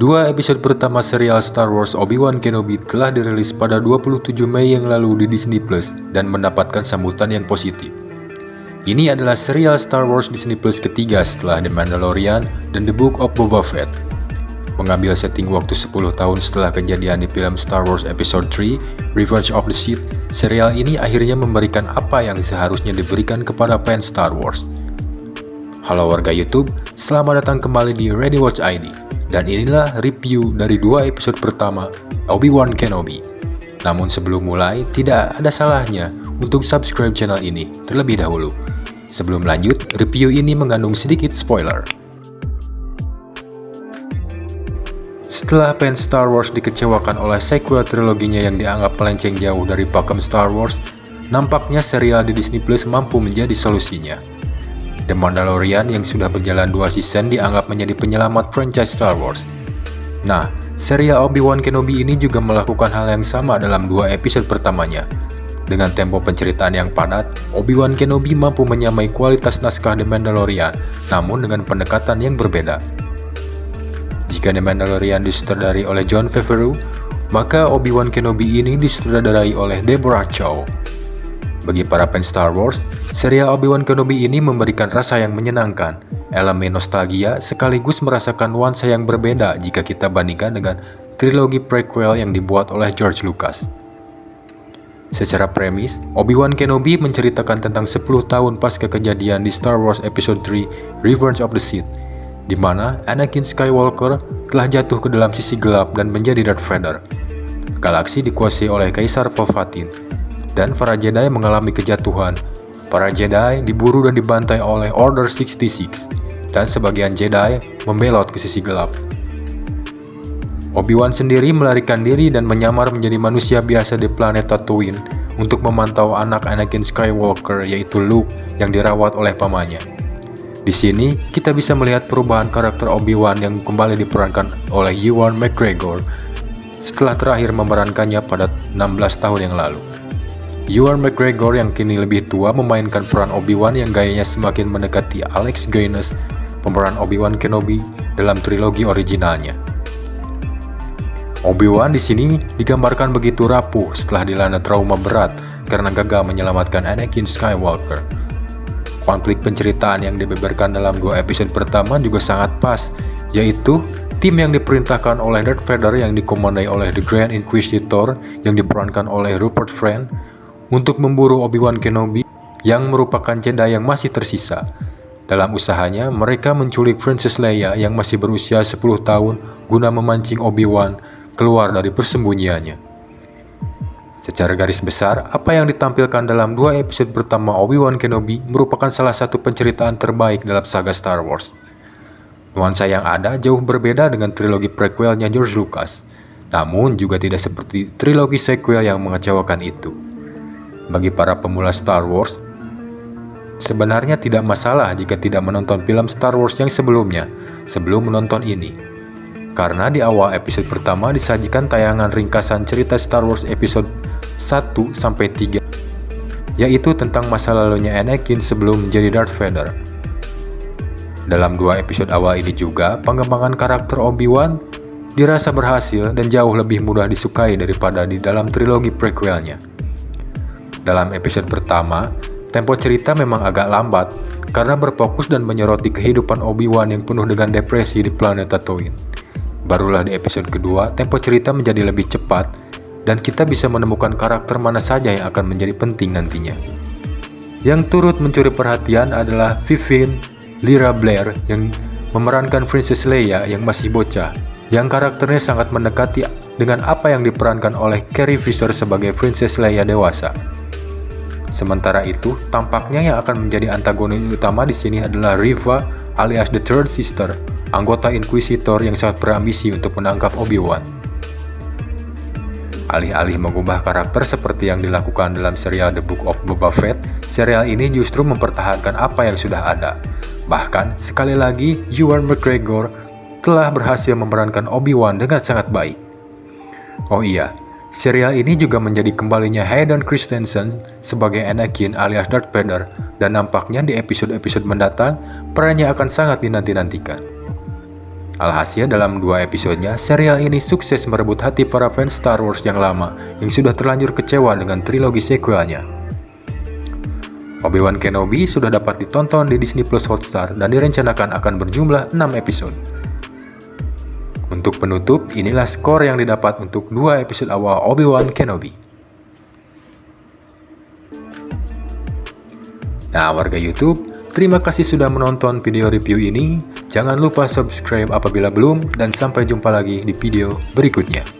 Dua episode pertama serial Star Wars Obi-Wan Kenobi telah dirilis pada 27 Mei yang lalu di Disney Plus dan mendapatkan sambutan yang positif. Ini adalah serial Star Wars Disney Plus ketiga setelah The Mandalorian dan The Book of Boba Fett. Mengambil setting waktu 10 tahun setelah kejadian di film Star Wars Episode 3, Revenge of the Sith, serial ini akhirnya memberikan apa yang seharusnya diberikan kepada fans Star Wars. Halo warga YouTube, selamat datang kembali di Ready Watch ID. Dan inilah review dari dua episode pertama Obi-Wan Kenobi. Namun sebelum mulai, tidak ada salahnya untuk subscribe channel ini terlebih dahulu. Sebelum lanjut, review ini mengandung sedikit spoiler. Setelah fans Star Wars dikecewakan oleh sequel triloginya yang dianggap melenceng jauh dari pakem Star Wars, nampaknya serial di Disney Plus mampu menjadi solusinya. The Mandalorian yang sudah berjalan 2 season dianggap menjadi penyelamat franchise Star Wars. Nah, serial Obi-Wan Kenobi ini juga melakukan hal yang sama dalam 2 episode pertamanya. Dengan tempo penceritaan yang padat, Obi-Wan Kenobi mampu menyamai kualitas naskah The Mandalorian, namun dengan pendekatan yang berbeda. Jika The Mandalorian disutradarai oleh Jon Favreau, maka Obi-Wan Kenobi ini disutradarai oleh Deborah Chow. Bagi para fans Star Wars, serial Obi-Wan Kenobi ini memberikan rasa yang menyenangkan, elemen nostalgia sekaligus merasakan nuansa yang berbeda jika kita bandingkan dengan trilogi prequel yang dibuat oleh George Lucas. Secara premis, Obi-Wan Kenobi menceritakan tentang 10 tahun pasca kejadian di Star Wars Episode 3, Revenge of the Sith, di mana Anakin Skywalker telah jatuh ke dalam sisi gelap dan menjadi Darth Vader. Galaksi dikuasai oleh Kaisar Palpatine, dan para Jedi mengalami kejatuhan. Para Jedi diburu dan dibantai oleh Order 66, dan sebagian Jedi membelot ke sisi gelap. Obi-Wan sendiri melarikan diri dan menyamar menjadi manusia biasa di planet Tatooine untuk memantau anak Anakin Skywalker yaitu Luke yang dirawat oleh pamannya. Di sini, kita bisa melihat perubahan karakter Obi-Wan yang kembali diperankan oleh Ewan McGregor setelah terakhir memerankannya pada 16 tahun yang lalu. Ewan McGregor yang kini lebih tua memainkan peran Obi-Wan yang gayanya semakin mendekati Alex Guinness, pemeran Obi-Wan Kenobi dalam trilogi originalnya. Obi-Wan di sini digambarkan begitu rapuh setelah dilanda trauma berat karena gagal menyelamatkan Anakin Skywalker. Konflik penceritaan yang dibeberkan dalam 2 episode pertama juga sangat pas, yaitu tim yang diperintahkan oleh Darth Vader yang dikomandai oleh The Grand Inquisitor yang diperankan oleh Rupert Friend untuk memburu Obi-Wan Kenobi yang merupakan Jedi yang masih tersisa. Dalam usahanya, mereka menculik Princess Leia yang masih berusia 10 tahun guna memancing Obi-Wan keluar dari persembunyiannya. Secara garis besar, apa yang ditampilkan dalam 2 episode pertama Obi-Wan Kenobi merupakan salah satu penceritaan terbaik dalam saga Star Wars. Nuansa yang ada jauh berbeda dengan trilogi prequelnya George Lucas, namun juga tidak seperti trilogi sequel yang mengecewakan itu. Bagi para pemula Star Wars, sebenarnya tidak masalah jika tidak menonton film Star Wars yang sebelumnya sebelum menonton ini. Karena di awal episode pertama disajikan tayangan ringkasan cerita Star Wars episode 1-3, yaitu tentang masa lalunya Anakin sebelum menjadi Darth Vader. Dalam 2 episode awal ini juga, pengembangan karakter Obi-Wan dirasa berhasil dan jauh lebih mudah disukai daripada di dalam trilogi prequelnya. Dalam episode pertama, tempo cerita memang agak lambat karena berfokus dan menyoroti kehidupan Obi-Wan yang penuh dengan depresi di planet Tatooine. Barulah di episode kedua, tempo cerita menjadi lebih cepat dan kita bisa menemukan karakter mana saja yang akan menjadi penting nantinya. Yang turut mencuri perhatian adalah Vivien Lyra Blair yang memerankan Princess Leia yang masih bocah, yang karakternya sangat mendekati dengan apa yang diperankan oleh Carrie Fisher sebagai Princess Leia dewasa. Sementara itu, tampaknya yang akan menjadi antagonis utama di sini adalah Reva alias The Third Sister, anggota Inquisitor yang sangat berambisi untuk menangkap Obi-Wan. Alih-alih mengubah karakter seperti yang dilakukan dalam serial The Book of Boba Fett, serial ini justru mempertahankan apa yang sudah ada. Bahkan, sekali lagi, Ewan McGregor telah berhasil memerankan Obi-Wan dengan sangat baik. Oh iya, serial ini juga menjadi kembalinya Hayden Christensen sebagai Anakin alias Darth Vader, dan nampaknya di episode-episode mendatang perannya akan sangat dinanti-nantikan. Alhasil dalam 2 episodenya, serial ini sukses merebut hati para fans Star Wars yang lama yang sudah terlanjur kecewa dengan trilogi sequelnya. Obi-Wan Kenobi sudah dapat ditonton di Disney Plus Hotstar dan direncanakan akan berjumlah 6 episode. Untuk penutup, inilah skor yang didapat untuk 2 episode awal Obi-Wan Kenobi. Nah, warga YouTube, terima kasih sudah menonton video review ini. Jangan lupa subscribe apabila belum, dan sampai jumpa lagi di video berikutnya.